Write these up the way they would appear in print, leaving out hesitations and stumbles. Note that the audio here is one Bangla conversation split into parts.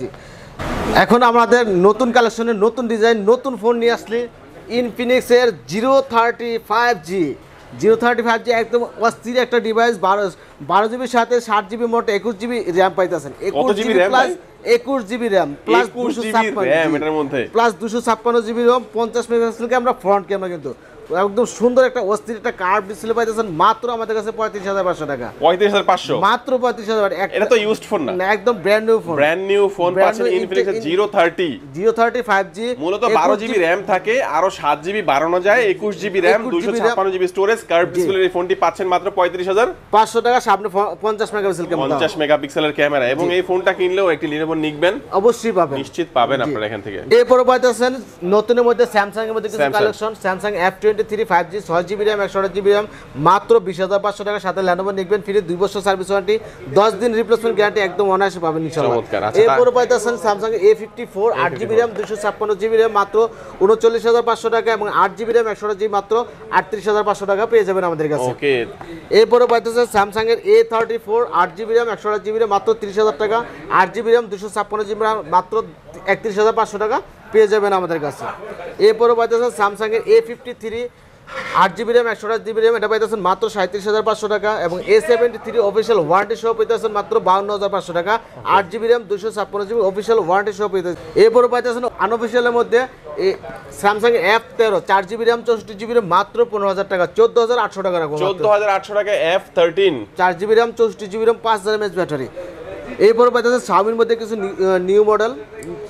জি এখন আমাদের নতুন কালেকশনের নতুন ডিজাইন নতুন ফোন নিয়ে আসলে ইনফিনিক্সের 035G 035G একদম অস্থির একটা ডিভাইস 12GB সাথে 8GB মোট 21GB র্যাম পাইতেছেন 21GB plus 21GB RAM plus 256 RAM এটার মধ্যে plus 256GB RAM 50 megapixel camera front camera কিন্তু একদম সুন্দর একটা অস্থির একটা কার্ভ ডিসপ্লে পাইতেছেন মাত্র আমাদের কাছে 35500 টাকা 35500 মাত্র 35000 এটা তো ইউজড ফোন না একদম ব্র্যান্ড নিউ ফোন পাচ্ছেন ইনফিনিক্সের 035G মূলত 12GB র‍্যাম থাকে আরো 7GB বাড়ানো যায় 21GB RAM 256GB storage curve ডিসপ্লের এই ফোনটি পাচ্ছেন মাত্র 35500 টাকা সামনে 50 মেগাপিক্সেল ক্যামেরা 50 মেগাপিক্সেলের ক্যামেরা এবং এই ফোনটা কিনলেও একটি লিনোভো নিকবেন অবশ্যই পাবেন নিশ্চিত পাবেন আপনারা এখান থেকে এরপরে পাইতেছেন নতুনের মধ্যে স্যামসাং এর মধ্যে কিছু collection Samsung F23 5G 6GB RAM 128GB RAM মাত্র 20500 টাকা সাথে Lenovo নিকবেন ফ্রি 2 বছর সার্ভিস ওয়ারেন্টি 10 দিন রিপ্লেসমেন্ট গ্যারান্টি একদম অনায়াসে পাবেন ইনশাআল্লাহ এরপরে পাইতেছেন Samsung A54 8GB RAM 256GB RAM মাত্র 39500 টাকা এবং 8GB RAM 128GB মাত্র 38500 টাকা পেয়ে যাবেন আমাদের কাছে ওকে এরপরে পাইতেছেন স্যামসাং এর A34 8GB RAM 128GB RAM মাত্র 30000 টাকা 8GB RAM 256GB RAM মাত্র 31500 টাকা পেয়ে যাবেন আমাদের কাছে এরপরে পাইতেছেন স্যামসাং এর A53 8GB RAM 128GB RAM এটা পাইতেছেন মাত্র 37500 টাকা এবং A73 অফিশিয়াল ওয়ারেন্টি সহ পাইতেছেন মাত্র 52500 টাকা 8GB RAM 256GB official warranty সহ পাইতেছেন এরপরে পাইতেছেন আনঅফিশিয়ালের মধ্যে Samsung F13 4GB RAM 64GB RAM মাত্র 15000 টাকা 14800 টাকা রাখবো 14800 টাকা F13 4GB RAM 64GB RAM 5000 mAh battery এরপর পাইতেছে Xiaomi মধ্যে কিছু new model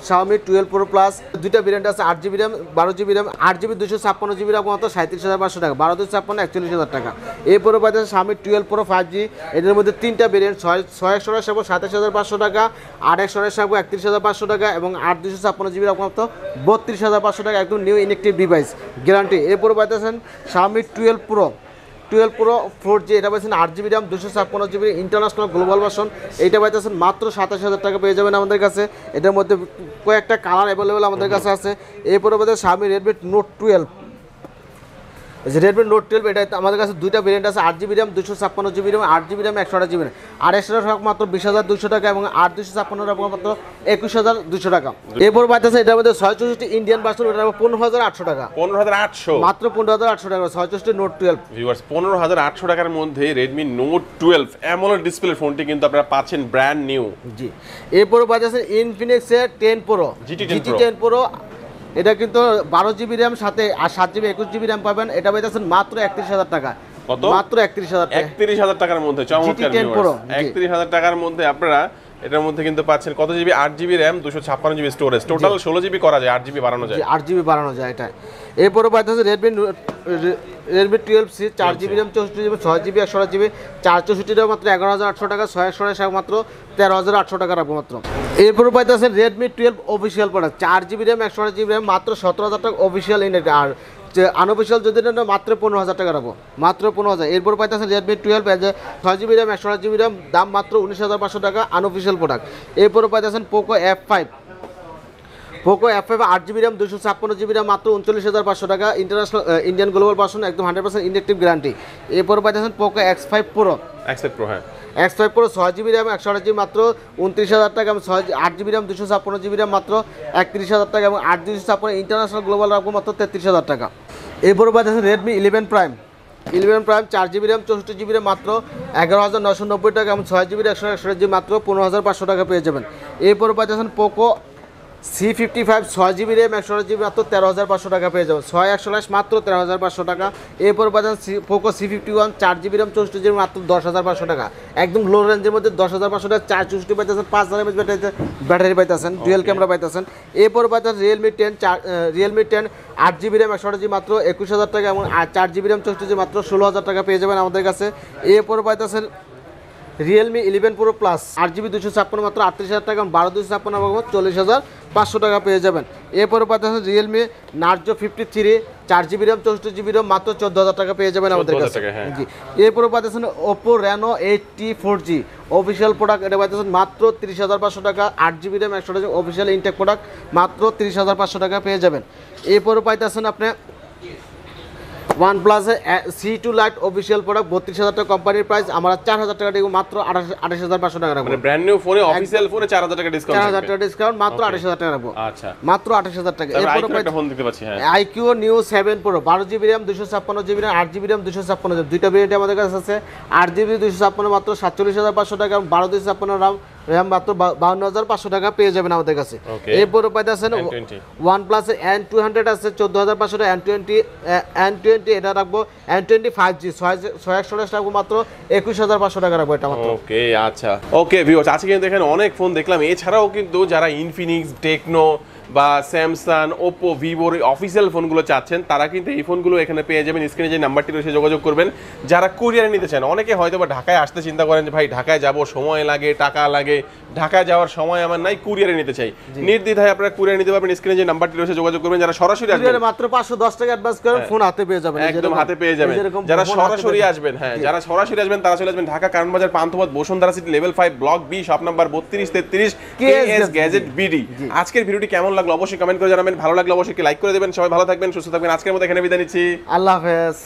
Xiaomi 12 Pro Plus দুইটা ভেরিয়েন্ট আছে 8GB RAM 12GB RAM 8GB 256GB RAM মাত্র 37500 টাকা 12 256 41000 টাকা এরপর পাইতেছে Xiaomi 12 Pro 5G এদের মধ্যে তিনটা ভেরিয়েন্ট 6128 27500 টাকা 8128 31500 টাকা এবং 8256GB RAM মাত্র 32500 টাকা একদম নিউ ইনঅ্যাক্টিভ ডিভাইস গ্যারান্টি এরপর পাইতেছেন Xiaomi 12 Pro 4G এটা পাইছেন 8GB RAM 256GB international global version এইটা পাইতেছেন মাত্র 27000 টাকা পেয়ে যাবেন আমাদের কাছে এটার মধ্যে কয়েকটা কালার অ্যাভেলেবল আমাদের কাছে আছে এরপরে পাইতেছেন Xiaomi Redmi Note 12 Redmi Note 12 এটা আমাদের কাছে দুইটা ভেরিয়েন্ট আছে 8GB RAM 256GB RAM 8GB RAM 128GB RAM আর এক্সট্রা টাকা মাত্র 20200 টাকা এবং 8256 টাকা মাত্র 21200 টাকা এরপর পাইতেছে এটার মধ্যে 664 ইন্ডিয়ান ভার্সন এটা 15800 টাকা 15800 মাত্র 15800 টাকা 664 Note 12 ভিউয়ার্স 15800 টাকার মধ্যে Redmi Note 12 AMOLED ডিসপ্লে ফোনটি কিন্তু আপনারা পাচ্ছেন ব্র্যান্ড নিউ জি এরপর পাইতেছে Infinix এর 10 Pro GT10 Pro এটা কিন্তু 12GB RAM সাথে আর 7GB 21GB RAM পাবেন এটা পাইতেছেন মাত্র 31000 টাকা কত মাত্র 31000 টাকার মধ্যে চমৎকার ভিউয়ার্স 31000 টাকার মধ্যে আপনারা এটার মধ্যে কিন্তু পাচ্ছেন কত GB 8GB RAM 256GB storage total 16GB করা যায় 8GB বাড়ানো যায় 8GB বাড়ানো যায় এটা এরপরে পাইতেছে Redmi 12C 4GB RAM 64GB 6GB 128GB 464 টাকা মাত্র 11800 টাকা 628 মাত্র 13800 টাকা রাখবো মাত্র এরপরে পাইতেছে Redmi 12 official product 4GB RAM 128GB RAM মাত্র 17000 টাকা অফিশিয়াল ইনডেক্ট আর আনঅফিশিয়াল যদি না মাত্র 15000 টাকা রাখবো মাত্র 15000 এরপর পাইতেছেন Redmi 12 6GB RAM 128GB RAM দাম মাত্র 19500 টাকা আনঅফিশিয়াল প্রোডাক্ট এরপর পাইতেছেন Poco F5 8GB RAM 256GB RAM মাত্র 39500 টাকা ইন্টারন্যাশনাল ইন্ডিয়ান গ্লোবাল ভার্সন একদম 100% ইনঅ্যাক্টিভ গ্যারান্টি এরপর পাইতেছেন Poco X5 Pro হ্যাঁ X5 Pro 6GB RAM 128GB মাত্র 29000 টাকা এবং 8GB RAM 256GB RAM মাত্র 31000 টাকা এবং 8256 ইন্টারন্যাশনাল গ্লোবাল রাখবো মাত্র 33000 টাকা এরপর পাইতেছেন Redmi 11 Prime 4GB RAM 64GB RAM মাত্র 11990 টাকা এবং 6GB 128GB মাত্র 15500 টাকা পেয়ে যাবেন এরপর পাইতেছেন Poco C55 6GB RAM 128GB মাত্র 13500 টাকা পেয়ে যাবেন 6128 মাত্র 13500 টাকা এরপর পাচ্ছেন Poco C51 4GB RAM 64GB মাত্র 10500 টাকা একদম লো রেঞ্জের মধ্যে 10500 টাকা 464 পাইতেছেন 5000 mAh ব্যাটারি পাইতেছেন ডুয়াল ক্যামেরা পাইতেছেন এরপর পাচ্ছেন Realme 10 8GB RAM 128GB মাত্র 21000 টাকা এবং 4GB RAM 64GB মাত্র 16000 টাকা পেয়ে যাবেন আমাদের কাছে এরপর পাইতেছেন Realme 11 Pro Plus 8GB 256 মাত্র 38000 টাকা এবং 12 256 40500 টাকা পেয়ে যাবেন এরপরে পাচ্ছেন Realme Narzo 53 4GB RAM 64GB RAM মাত্র 14000 টাকা পেয়ে যাবেন আমাদের কাছে জি এরপরে পাচ্ছেন Oppo Reno 8T 4G official product এটা পাচ্ছেন মাত্র 30500 টাকা 8GB RAM 128GB official intact product মাত্র 30500 টাকা পেয়ে যাবেন এরপরে পাইতেছেন আপনি OnePlus C2 Lite official product 32000 টাকা কোম্পানির প্রাইস, আমরা 4000 টাকা দিব মাত্র 28500 টাকা রাখবো। মানে ব্র্যান্ড নিউ ফোনে অফিশিয়াল ফোনে 4000 টাকা ডিসকাউন্ট, 4000 টাকা ডিসকাউন্ট, মাত্র 28000 টাকা রাখবো। আচ্ছা, মাত্র 28000 টাকা। এরপর একটা ফোন দিতে পাচ্ছি, হ্যাঁ IQ Neo 7 Pro 12GB RAM 256GB RAM 8GB RAM 256GB, দুইটা ভেরিয়েন্ট আমাদের কাছে আছে। 8GB 256 মাত্র 47500 টাকা, 12 256 RAM মাত্র 52500 টাকা পেয়ে যাবেন আমাদের কাছে। এরপরে পাইতেছেন OnePlus N200 আছে 14500 টাকা, N20 এটা রাখবো, N20 5G 628 রাখবো মাত্র 21500 টাকা রাখবো এটা মাত্র। ওকে আচ্ছা, ওকে ভিউয়ার্স, আজকে কিন্তু দেখেন অনেক ফোন দেখলাম। এছাড়াও কিন্তু যারা ইনফিনিক্স, টেকনো বা স্যামসাং, ওপো, ভিভোর অফিসিয়াল ফোনগুলো চাচ্ছেন তারা কিন্তু এই ফোনগুলো এখানে পেয়ে যাবেন। স্ক্রিনে যে নাম্বারটি রয়েছে যোগাযোগ করবেন। যারা কুরিয়ারে নিতে চান, অনেকে হয়তো বা ঢাকায় আসতে চিন্তা করেন যে ভাই ঢাকায় যাব, সময় লাগে, টাকা লাগে, ঢাকায় যাওয়ার সময় আমার নাই, কুরিয়ারে নিতে চাই, নির্দ্বিধায় আপনারা কুরিয়ারে নিতে পারবেন। স্ক্রিনে যে নাম্বারটি রয়েছে যোগাযোগ করবেন। যারা সরাসরি আসবেন মাত্র 510 টাকা অ্যাডভান্স করেন, ফোন হাতে পেয়ে যাবেন, একদম হাতে পেয়ে যাবেন। যারা সরাসরি আসবেন, হ্যাঁ যারা সরাসরি আসবেন তারা চলে আসবেন ঢাকা কারণ Bazar, Panthapath, Bashundhara city, level 5, block B, shop number 3233, KS gadget BD। আজকের ভিডিওটি কেমন লাগলো অবশ্যই কমেন্ট করে জানাবেন। ভালো লাগলে অবশ্যই লাইক করে দেবেন। সবাই ভালো থাকবেন, সুস্থ থাকবেন। আজকের মতো এখানে বিদায় নিচ্ছি, আল্লাহ হাফেজ।